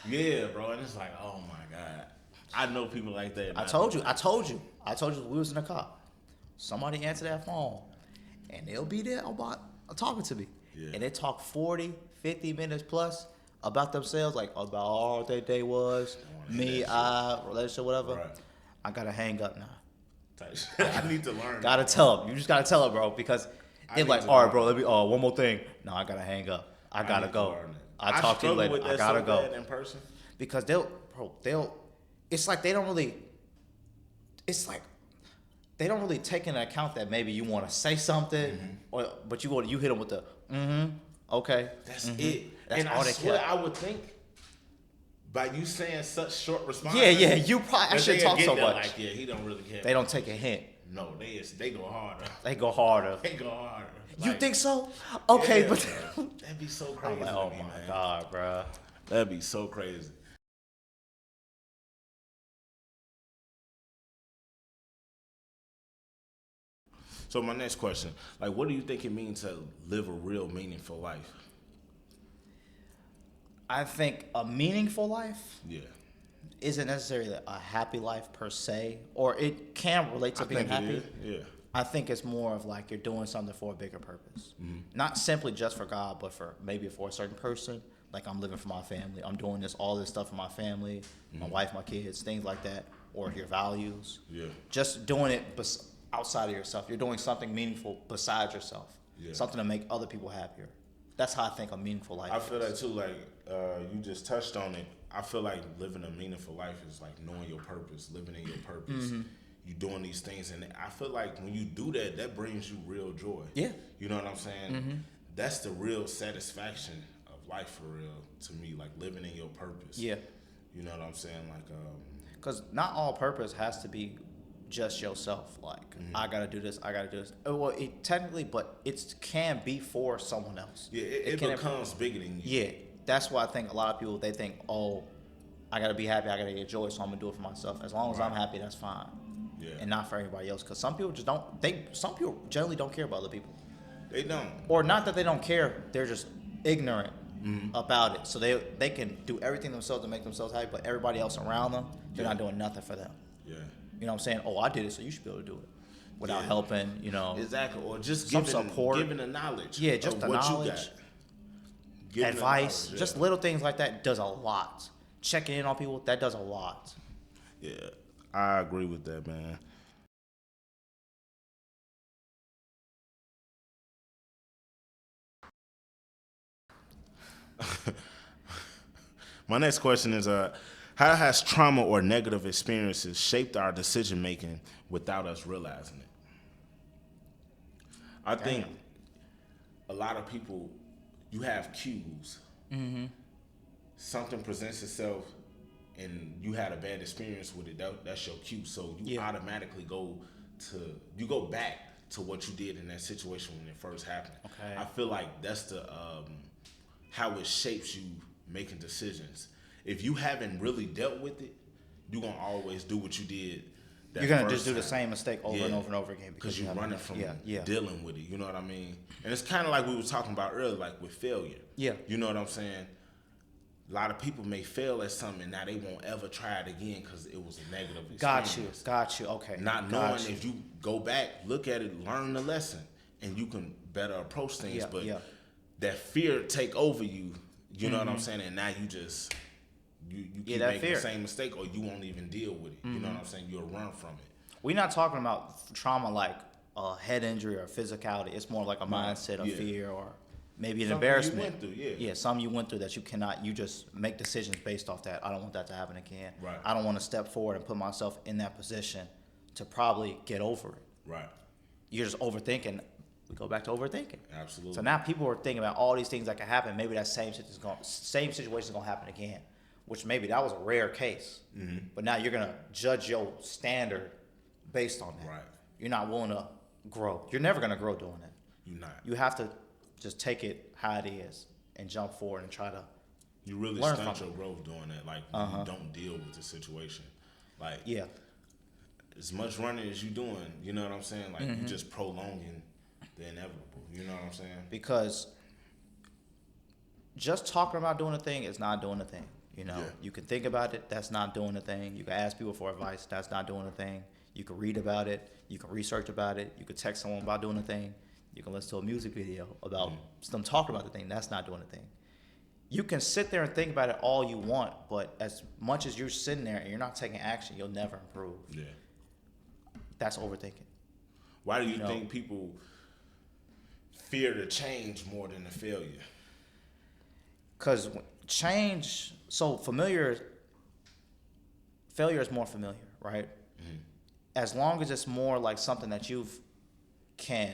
Yeah, bro, and it's like, oh my god, I know people like that. I told you, we was in the car. Somebody answer that phone, and they'll be there about talking to me, and they talk 40, 50 minutes plus. About themselves, like about all their day was, relationship, whatever. Right. I gotta hang up now. I need to learn. Gotta tell them. You just gotta tell them, bro, because they're like, all right, bro. Let me. One more thing. No, I gotta hang up. I gotta go. I'll talk to you later. I gotta go. In person. Because they'll. It's like they don't really. It's like they don't really take into account that maybe you want to say something, but you hit them with the okay. That's it. That's and all I swear, I would think by you saying such short responses. Yeah. You probably I shouldn't talk so much. Like, he don't really care. They don't take a hint. No, they go harder. They go harder. Like, you think so? Okay, but that'd be so crazy. I'm like, oh my god, bro. That'd be so crazy. So my next question, like, what do you think it means to live a real meaningful life? I think a meaningful life isn't necessarily a happy life per se, or it can relate to being happy. Yeah. I think it's more of like you're doing something for a bigger purpose. Not simply just for God, but for maybe for a certain person. Like I'm living for my family. I'm doing all this stuff for my family, my wife, my kids, things like that, or your values. Yeah. Just doing it outside of yourself. You're doing something meaningful besides yourself. Yeah. Something to make other people happier. That's how I think a meaningful life is. I feel that too. Like you just touched on it. I feel like living a meaningful life is like knowing your purpose, living in your purpose. Mm-hmm. You doing these things, and I feel like when you do that, that brings you real joy. Yeah. You know what I'm saying? Mm-hmm. That's the real satisfaction of life for real to me, like living in your purpose. Yeah. You know what I'm saying? Like, because not all purpose has to be just yourself. Like, I gotta do this, I gotta do this. Well, it technically, but it can be for someone else. yeah, it becomes bigger than you. Yeah, that's why I think a lot of people, they think, oh, I gotta be happy, I gotta get joy, so I'm gonna do it for myself. As long as I'm happy, that's fine. Yeah. And not for everybody else. Because some people just don't. Some people generally don't care about other people. They don't. Or not that they don't care, they're just ignorant about it. So they can do everything themselves to make themselves happy, but everybody else around them, they're not doing nothing for them. Yeah. You know what I'm saying? Oh, I did it, so you should be able to do it without helping. You know. Exactly. Or just some giving support, giving the knowledge. Yeah, just of the what knowledge, you got. advice, Knowledge, just little things like that does a lot. Checking in on people, that does a lot. Yeah, I agree with that, man. My next question is, how has trauma or negative experiences shaped our decision making without us realizing it? I think a lot of people, you have cues. Something presents itself, and you had a bad experience with it. That's your cue. So you automatically go back to what you did in that situation when it first happened. Okay. I feel like that's the how it shapes you making decisions. If you haven't really dealt with it, you're gonna always do what you did. You're gonna just do the same mistake over and over and over again because you're running from yeah. dealing with it. You know what I mean? And it's kind of like we were talking about earlier, like with failure. Yeah. You know what I'm saying? A lot of people may fail at something and now they won't ever try it again because it was a negative experience. Got you. Okay. Not knowing if you go back, look at it, learn the lesson, and you can better approach things. But that fear take over you. You know what I'm saying? And now you just you keep making the same mistake, or you won't even deal with it. You know what I'm saying? You'll run from it. We're not talking about trauma like a head injury or physicality. It's more like a mindset of fear or maybe an embarrassment. You went through, something you went through that you cannot. You just make decisions based off that. I don't want that to happen again. Right. I don't want to step forward and put myself in that position to probably get over it. Right. You're just overthinking. We go back to overthinking. Absolutely. So now people are thinking about all these things that can happen. Maybe that same situation is gonna happen again, which maybe that was a rare case. But now you're gonna judge your standard based on that. Right. You're not willing to grow. You're never gonna grow doing it. You're not. You have to just take it how it is and jump forward and try to. You really learn stunt from your growth doing that. Like you don't deal with the situation. Like as much running as you doing, you know what I'm saying? Like you just prolonging the inevitable. You know what I'm saying? Because just talking about doing a thing is not doing a thing. You know, you can think about it, that's not doing a thing. You can ask people for advice, that's not doing a thing. You can read about it, you can research about it, you can text someone about doing a thing, you can listen to a music video about them talking about the thing, that's not doing a thing. You can sit there and think about it all you want, but as much as you're sitting there and you're not taking action, you'll never improve. Yeah. That's overthinking. Why do you think people fear the change more than the failure? Because change, failure is more familiar, right? As long as it's more like something that you can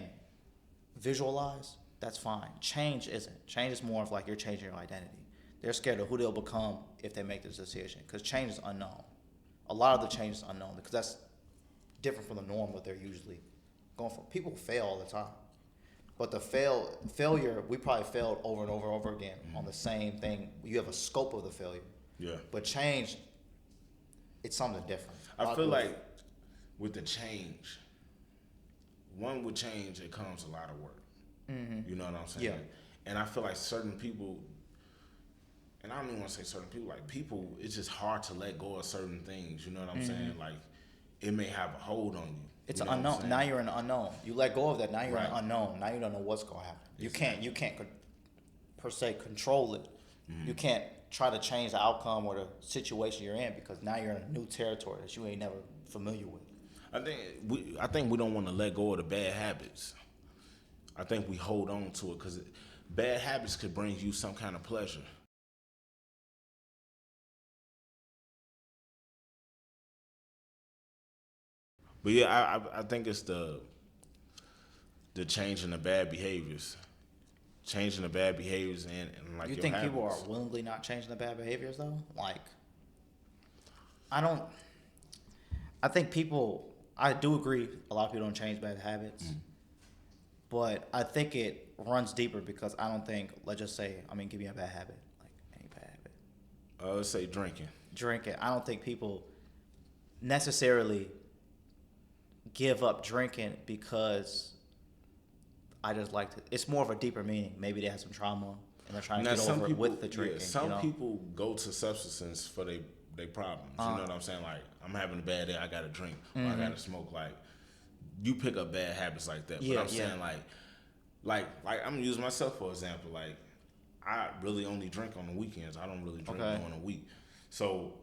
visualize, that's fine. Change isn't. Change is more of like you're changing your identity. They're scared of who they'll become if they make this decision, because change is unknown. A lot of the change is unknown because that's different from the norm what they're usually going for. People fail all the time. But the failure, we probably failed over and over and over again on the same thing. You have a scope of the failure. Yeah. But change, it's something different. I feel like with the change, with change, it comes a lot of work. You know what I'm saying? Yeah. And I feel like certain people, and I don't even want to say certain people, like people, it's just hard to let go of certain things. You know what I'm saying? Like it may have a hold on you. It's an unknown. Now you're in an unknown. You let go of that. Now you're in an Right. unknown. Now you don't know what's going to happen. Exactly. You can't per se control it. You can't try to change the outcome or the situation you're in because now you're in a new territory that you ain't never familiar with. I think we don't want to let go of the bad habits. I think we hold on to it because bad habits could bring you some kind of pleasure. But yeah, I think it's the changing the bad behaviors. Changing the bad behaviors and like You your think habits. people are willingly not changing the bad behaviors though? Like, I think people. I do agree. A lot of people don't change bad habits, but I think it runs deeper because I don't think. Let's just say, give me a bad habit, like any bad habit. Let's say drinking. Drinking. I don't think people necessarily give up drinking because I just like to. It's more of a deeper meaning. Maybe they have some trauma and they're trying to get over it with the drinking. Yeah, some people go to substances for their problems. You know what I'm saying? Like, I'm having a bad day, I gotta drink, or I gotta smoke. Like, you pick up bad habits like that. But I'm saying like I'm gonna use myself for example. Like, I really only drink on the weekends. I don't really drink during the week. So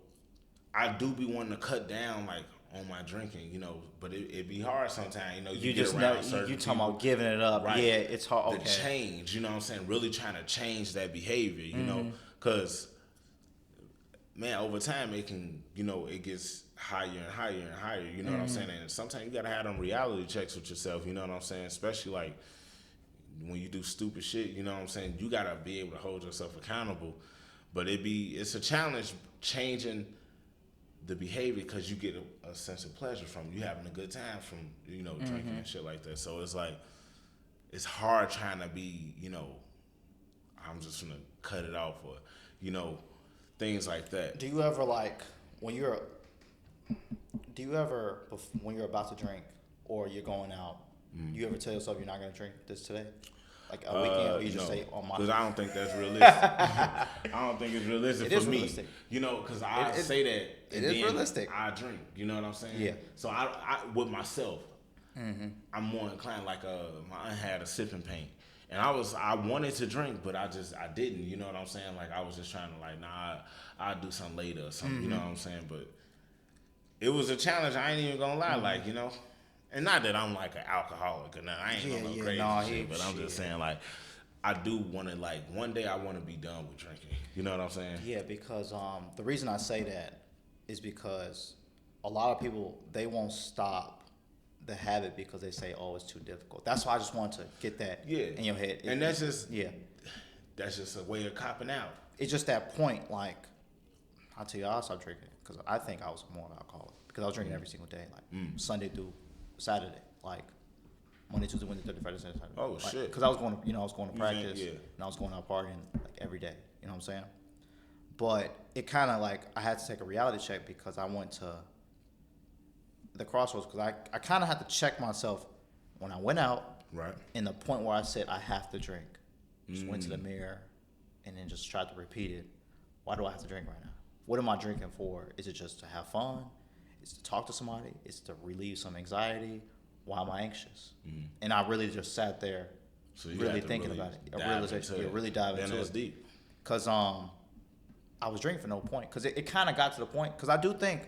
I do be wanting to cut down like on my drinking, but it be hard sometimes. You get just around know certain you talking people, about giving it up. right? Yeah, it's hard. The change, you know what I'm saying? Really trying to change that behavior, you know, because man, over time it can, it gets higher and higher and higher. You know what I'm saying? And sometimes you gotta have them reality checks with yourself. You know what I'm saying? Especially like when you do stupid shit. You know what I'm saying? You gotta be able to hold yourself accountable. But it's a challenge changing the behavior because you get a sense of pleasure from you having a good time from drinking and shit like that. So it's like it's hard trying to be I'm just gonna cut it off or things like that. Do you ever when you're about to drink or you're going out? Do you ever tell yourself you're not gonna drink this today? Like a weekend, or you just say, "Oh my." Because I don't think that's realistic. I don't think it's realistic for me. Realistic. Because I say that. It is realistic. I drink. You know what I'm saying? Yeah. So I with myself, I'm more inclined. Like my aunt had a sipping pain, and I wanted to drink, but I didn't. You know what I'm saying? Like I was just trying to I'll do something later or something. You know what I'm saying? But it was a challenge. I ain't even gonna lie. And not that I'm like an alcoholic or nothing. I ain't no crazy shit, but I'm just saying I do want to one day I want to be done with drinking. You know what I'm saying? Yeah, because the reason I say that is because a lot of people, they won't stop the habit because they say, "Oh, it's too difficult." That's why I just want to get that in your head. And that's just that's just a way of copping out. It's just that point. Like I'll tell you, I'll stop drinking because I think I was more of an alcoholic because I was drinking every single day, Sunday through Saturday, like Monday, Tuesday, Wednesday, Thursday, Friday, Saturday. Oh shit! Because I was going to practice, and I was going out partying every day. You know what I'm saying? But it kind of I had to take a reality check because I went to the crossroads because I kind of had to check myself when I went out. Right. In the point where I said I have to drink, just went to the mirror, and then just tried to repeat it. Why do I have to drink right now? What am I drinking for? Is it just to have fun? Is to talk to somebody? Is to relieve some anxiety? Why am I anxious? And I really just sat there, really thinking about it. A realization, really dive into it. Deep. Cause I was drinking for no point. Cause it kind of got to the point. Cause I do think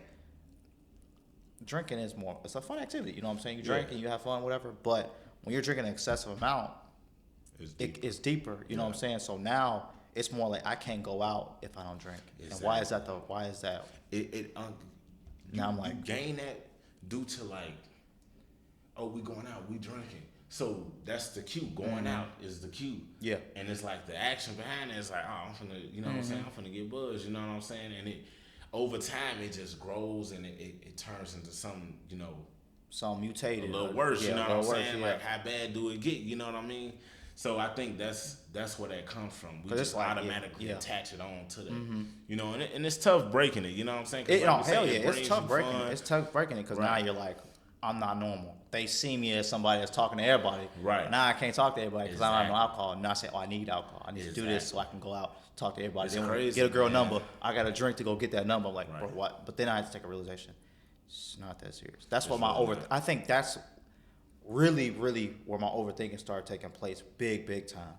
drinking it's a fun activity. You know what I'm saying? You drink and you have fun, whatever. But when you're drinking an excessive amount, it's deeper. You know what I'm saying? So now it's more like I can't go out if I don't drink. Exactly. And why is that? Now I'm like, you gain that due to we going out, we drinking. So that's the cue. Going out is the cue. Yeah. And it's like the action behind it is like, I'm finna, you know what I'm saying? I'm finna get buzzed, you know what I'm saying? And over time it just grows and it turns into something, some mutated. A little worse, you know what I'm saying? Like how bad do it get, you know what I mean? So I think that's where that comes from. We just automatically attach it on to that, and it's tough breaking it. You know what I'm saying? It's tough breaking it. It's tough breaking it because now you're like, I'm not normal. They see me as somebody that's talking to everybody. Right. Now I can't talk to everybody because I don't have no alcohol. Now I say, I need alcohol. I need to do this so I can go out, talk to everybody. It's crazy, get a girl number. I got a drink to go get that number. I'm like, bro, what? But then I had to take a realization. It's not that serious. That's what I think that's really, really where my overthinking started taking place big time.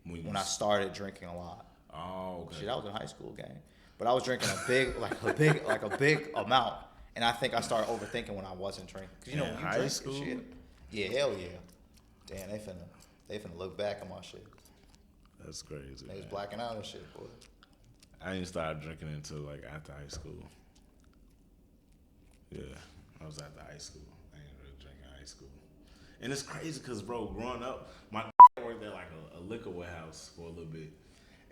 When I started drinking a lot. Oh, okay. Shit, I was in high school, gang. But I was drinking a big amount. And I think I started overthinking when I wasn't drinking. Cause when you high drink school? shit. Yeah, hell yeah. Damn, they finna look back at my shit. That's crazy. They was blacking out and shit, boy. I didn't start drinking until after high school. Yeah, I was after high school. I high school. And it's crazy because, bro, growing up, my worked at like a liquor warehouse for a little bit.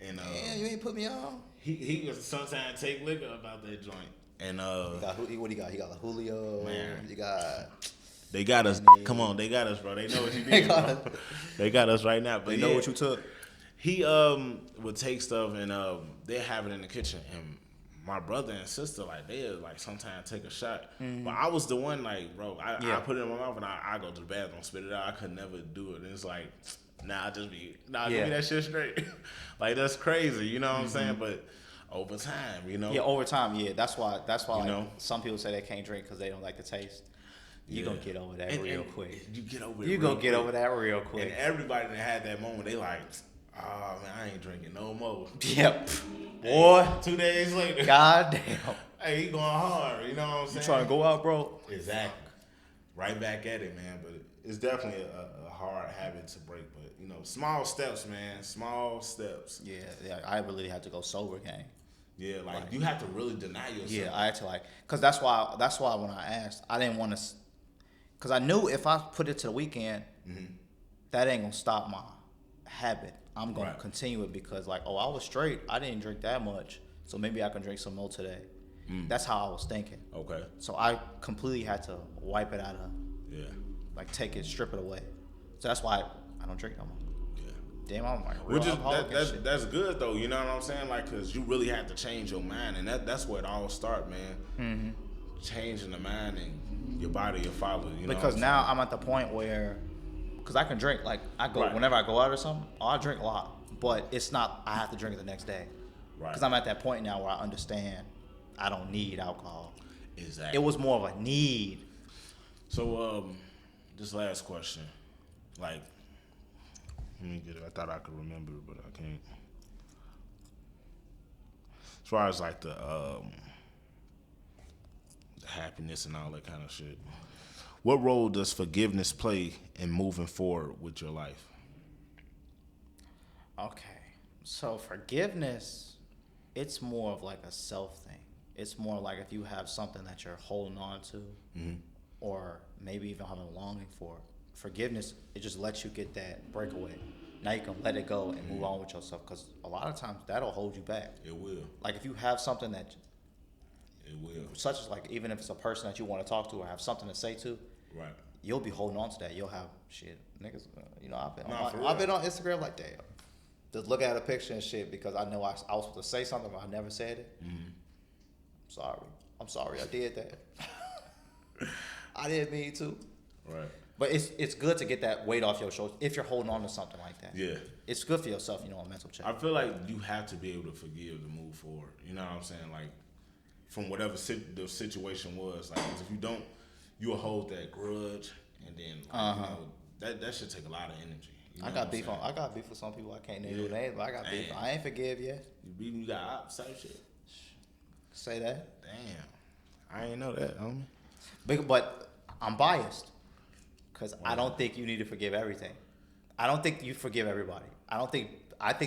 And yeah, you ain't put me on. He was sometimes take liquor about that joint. And what do you got? He got a Julio. Man. You got. They got us. Come on, they got us, bro. They know what you did, bro. They got us right now. But They know what you took. He would take stuff and they have it in the kitchen, and my brother and sister like they like sometimes take a shot. But I was the one like, bro, I put it in my mouth and I go to the bathroom, spit it out. I could never do it. And it's like, give me that shit straight. Like that's crazy, you know what I'm saying? But over time, you know. Yeah, over time, yeah. That's why You know? some people say they can't drink because they don't like the taste. You gonna get over that real quick. You get over it. You gonna get over that real quick. And everybody that had that moment, they like, oh man, I ain't drinking no more. Yep. Boy. 2 days later. God damn. Hey, he going hard. You know what I'm saying? You trying to go out, bro? Exactly. Right back at it, man. But it's definitely a hard habit to break. But, you know, small steps, man. Small steps. Yeah. I really had to go sober, gang. Yeah, like you have to really deny yourself. Yeah, I had to because that's why when I asked, I didn't want to, because I knew if I put it to the weekend, that ain't gonna stop my habit. I'm gonna continue it because I was straight. I didn't drink that much, so maybe I can drink some more today. That's how I was thinking. Okay. So I completely had to wipe it out of, take it, strip it away. So that's why I don't drink no more. Damn, I'm like real alcoholic. That's good though. You know what I'm saying? Like, cause you really have to change your mind, and that's where it all starts, man. Changing the mind and your body, your father. You know. Because now I'm at the point where, cause I can drink. Like whenever I go out or something, I drink a lot, but it's not. I have to drink it the next day. Right. Cause I'm at that point now where I understand I don't need alcohol. Exactly. It was more of a need. So, this last question, like. Let me get it. I thought I could remember it, but I can't. As far as like the happiness and all that kind of shit, what role does forgiveness play in moving forward with your life? Okay, so forgiveness, it's more of like a self thing. It's more like if you have something that you're holding on to, or maybe even having a longing for. Forgiveness, it just lets you get that breakaway. Now you can let it go and move on with yourself, because a lot of times that'll hold you back. It will. Like if you have something that, it will. Such as even if it's a person that you want to talk to or have something to say to, right? You'll be holding on to that. You'll have shit, niggas. I've been on Instagram like, damn, just look at a picture and shit because I know I was supposed to say something but I never said it. I'm sorry, I did that. I didn't mean to. Right. But it's good to get that weight off your shoulders if you're holding on to something like that. Yeah. It's good for yourself, a mental check. I feel like you have to be able to forgive to move forward. You know what I'm saying? Like, from whatever the situation was. Like, if you don't, you'll hold that grudge, and then that should take a lot of energy. You know I got beef with some people. I can't name their names, but I got beef. I ain't forgive yet. You got ops type shit. Say that. Damn. I ain't know that, homie. But I'm biased. Because I don't think you need to forgive everything. I don't think you forgive everybody. I think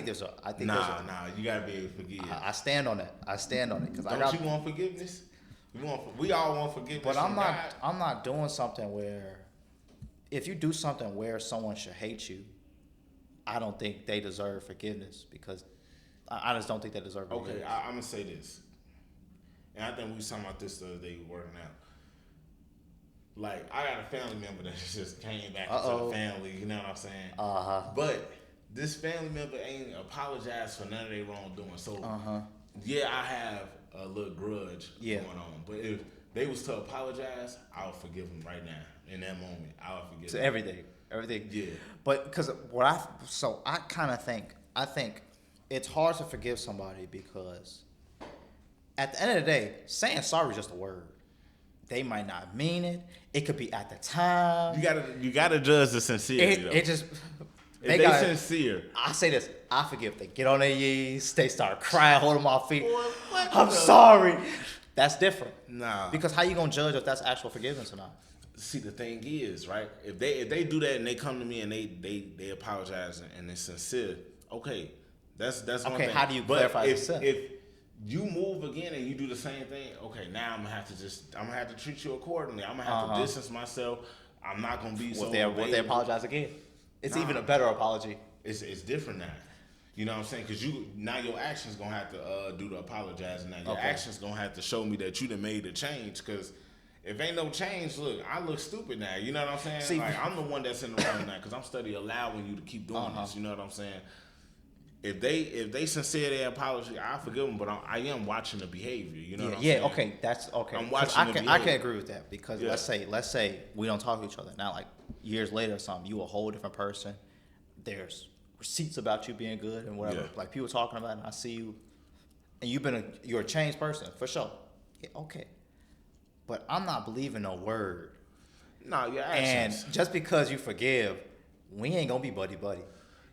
there's a. You gotta be able to forgive. I stand on that. Because you want forgiveness? We all want forgiveness. But I'm not doing something where, if you do something where someone should hate you, I don't think they deserve forgiveness, because I just don't think they deserve forgiveness. Okay, I'm gonna say this, and I think we was talking about this the other day working out. Like, I got a family member that just came back into the family, you know what I'm saying? But this family member ain't apologized for none of their wrongdoing. So, yeah, I have a little grudge going on. But if they was to apologize, I would forgive them right now. In that moment, I would forgive them. Everything. Yeah. But because I kind of think it's hard to forgive somebody because at the end of the day, saying sorry is just a word. They might not mean it. It could be at the time. You gotta judge the sincerity. If they sincere. I say this. I forgive. They get on their knees. They start crying, holding my feet. I'm sorry. That's different. Nah. Because how you gonna judge if that's actual forgiveness or not? See, the thing is, right? If they do that and they come to me and they apologize and they're sincere, okay, that's one thing. Okay, how do you clarify if you move again and you do the same thing, okay, now I'm gonna have to treat you accordingly. I'm gonna have to distance myself. I'm not gonna be so. What they apologize again? It's even a better apology. It's different now. You know what I'm saying? Because now your actions gonna have to do the apologizing. Now your actions gonna have to show me that you done made a change. Because if ain't no change, look, I look stupid now. You know what I'm saying? See, like I'm the one that's in the wrong now because I'm steady allowing you to keep doing this. You know what I'm saying? If they sincere their apology, I forgive them. But I am watching the behavior. You know what I'm saying? Yeah. Okay. That's okay. I'm watching the behavior. I can agree with that because let's say we don't talk to each other now. Like years later or something, you a whole different person. There's receipts about you being good and whatever. Like people talking about it, and I see you, and you're a changed person for sure. Yeah, okay. But I'm not believing no word. No, your actions. And just because you forgive, we ain't gonna be buddy.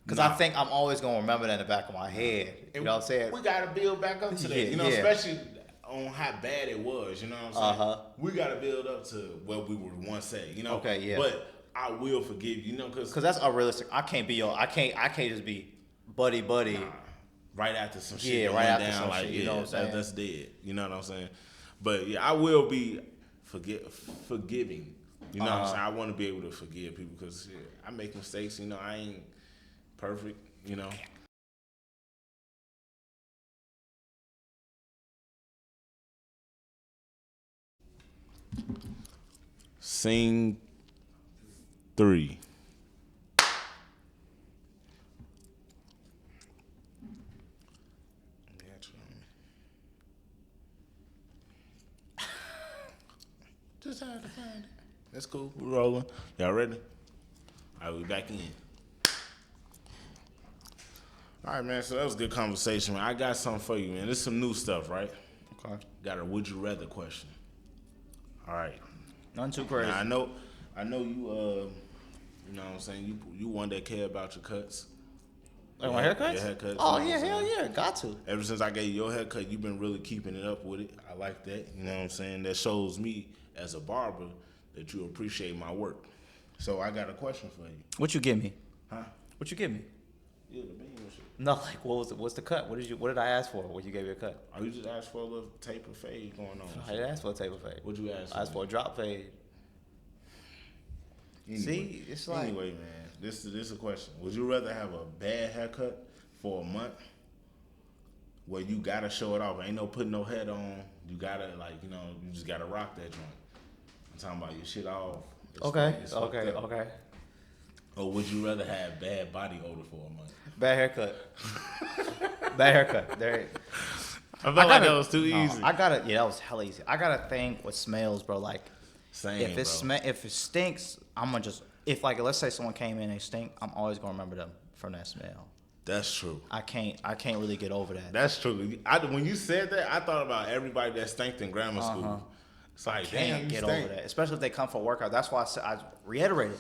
Because I think I'm always gonna remember that in the back of my head. You know what I'm saying? We gotta build back up to that. You know, especially on how bad it was. You know what I'm saying? We gotta build up to what we were once at. You know? Okay, yeah. But I will forgive you. You know, because that's unrealistic. I can't just be buddy. Nah, right after some shit. Yeah, right after down, some like, shit. You know what I'm saying? That's dead. You know what I'm saying? But yeah, I will be forgiving. You know what I'm saying? I want to be able to forgive people because I make mistakes. You know, I ain't perfect. You know. Scene 3. Just had to find it. That's cool. We're rolling. Y'all ready? All right, we back in. All right, man. So that was a good conversation, man. I got something for you, man. This is some new stuff, right? Okay. Got a would you rather question. All right. Nothing too crazy. Now, I know you. You know what I'm saying? You one that care about your cuts. Like my haircuts? Your haircuts. Oh yeah, hell yeah, got to. Ever since I gave you your haircut, you've been really keeping it up with it. I like that. You know what I'm saying? That shows me as a barber that you appreciate my work. So I got a question for you. What you give me? Huh? What you give me? Yeah, the bean shit. No, like what's the cut? What did I ask for when you gave me a cut? Oh, you just asked for a little taper fade going on. I didn't ask for a taper fade. What'd you ask for? I asked for a drop fade. Anyway, see, it's like man, this is a question. Would you rather have a bad haircut for a month where you gotta show it off? Ain't no putting no head on. You gotta you just gotta rock that joint. I'm talking about your shit off. Okay. Or would you rather have bad body odor for a month? Bad haircut. Bad haircut. There. I felt like that was too easy. That was hella easy. I got a thing with smells, bro. Like, same, if it stinks, I'm gonna just let's say someone came in and they stink, I'm always gonna remember them from that smell. That's true. I can't really get over that. That's true. When you said that, I thought about everybody that stank in grammar school. It's like, I can't get stink. over that, especially if they come for a workout. That's why I reiterated.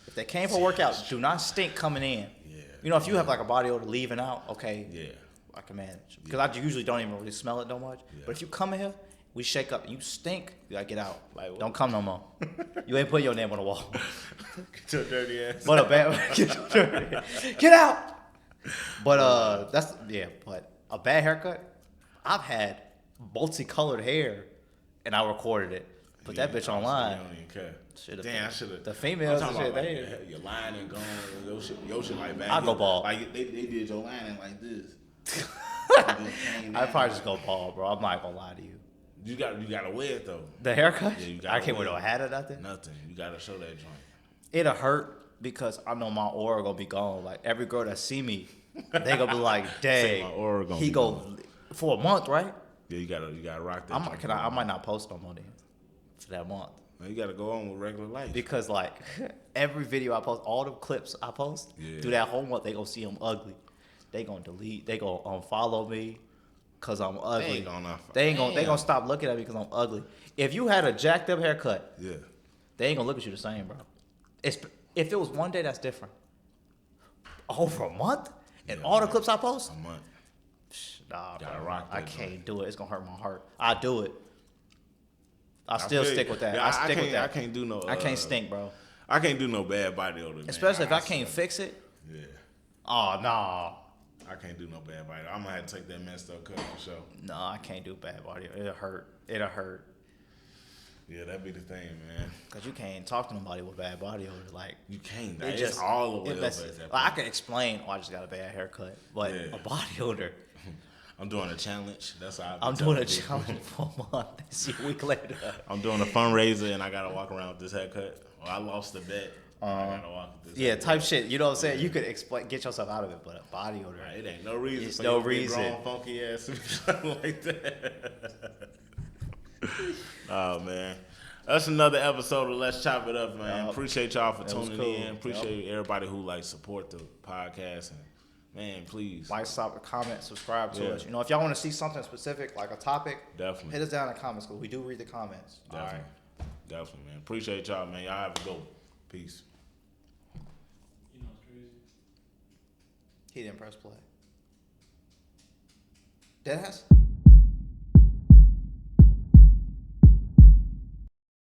If they came for workouts, do not stink coming in. Yeah. You know, if you have like a body odor leaving out, okay. Yeah. I can manage because I usually don't even really smell it no much. Yeah. But if you come in here, we shake up. You stink. You gotta get out. Like, don't come no more. You ain't put your name on the wall. Get your dirty ass. But get out. But But a bad haircut. I've had multicolored hair, and I recorded it. Put that bitch online. I don't even care. Damn, I should have. The females I'm talking and about shit. your lining gone. Your shit like bad. I go bald. Like they did your lining like this. I'd probably just go bald, bro. I'm not gonna lie to you. You gotta wear it though. The haircut? Yeah, you I can't wear no hat or nothing. Nothing. You gotta show that joint. It'll hurt because I know my aura gonna be gone. Like every girl that see me, they gonna be like, "Dang, my aura gonna he be go gone. For a month, right?" Yeah, you gotta rock that. I might not post no more then for that month. Man, you gotta go on with regular life. Because like every video I post, all the clips I post, through that whole month, they gonna see I'm ugly. They gonna delete. They gonna unfollow me because I'm ugly. They gonna stop looking at me because I'm ugly. If you had a jacked up haircut, they ain't gonna look at you the same, bro. If it was one day, that's different. Over a month and all the clips I post, a month. Nah, gotta bro, rock that I can't do it. It's gonna hurt my heart. I do it. I still stick with that. Yeah, I stick with that. I can't do no. I can't stink, bro. I can't do no bad body odor. Especially if I can't fix it. Yeah. Oh no. I can't do no bad body. I'm gonna have to take that messed up cut for sure. No, I can't do bad body. It'll hurt. Yeah, that'd be the thing, man. Cause you can't talk to nobody with bad body odor. Like You can't. it It's just all the way it up messes- at that like, I point. can explain. Oh, I just got a bad haircut, but Yeah. a body odor. I'm doing a challenge. That's how I'm doing a challenge for a month. See a week later. I'm doing a fundraiser and I gotta walk around with this haircut. Or I lost a bet. I gotta walk with this. Yeah, haircut. type shit. You know what I'm saying? You could explain, get yourself out of it, but a body odor. Right, it ain't no reason. It's for no you to be reason. grown, funky ass like that. Oh man. That's another episode of Let's Chop It Up, man. Appreciate y'all for tuning cool. in. Appreciate everybody who like support the podcast and man, please. Like, stop, comment, subscribe to Yeah. us. You know, if y'all want to see something specific, like a topic, Definitely. hit us down in the comments because we do read the comments. Definitely. Definitely, man. Appreciate y'all, man. Y'all have a go. Peace. You know what's crazy? He didn't press play. Deadass?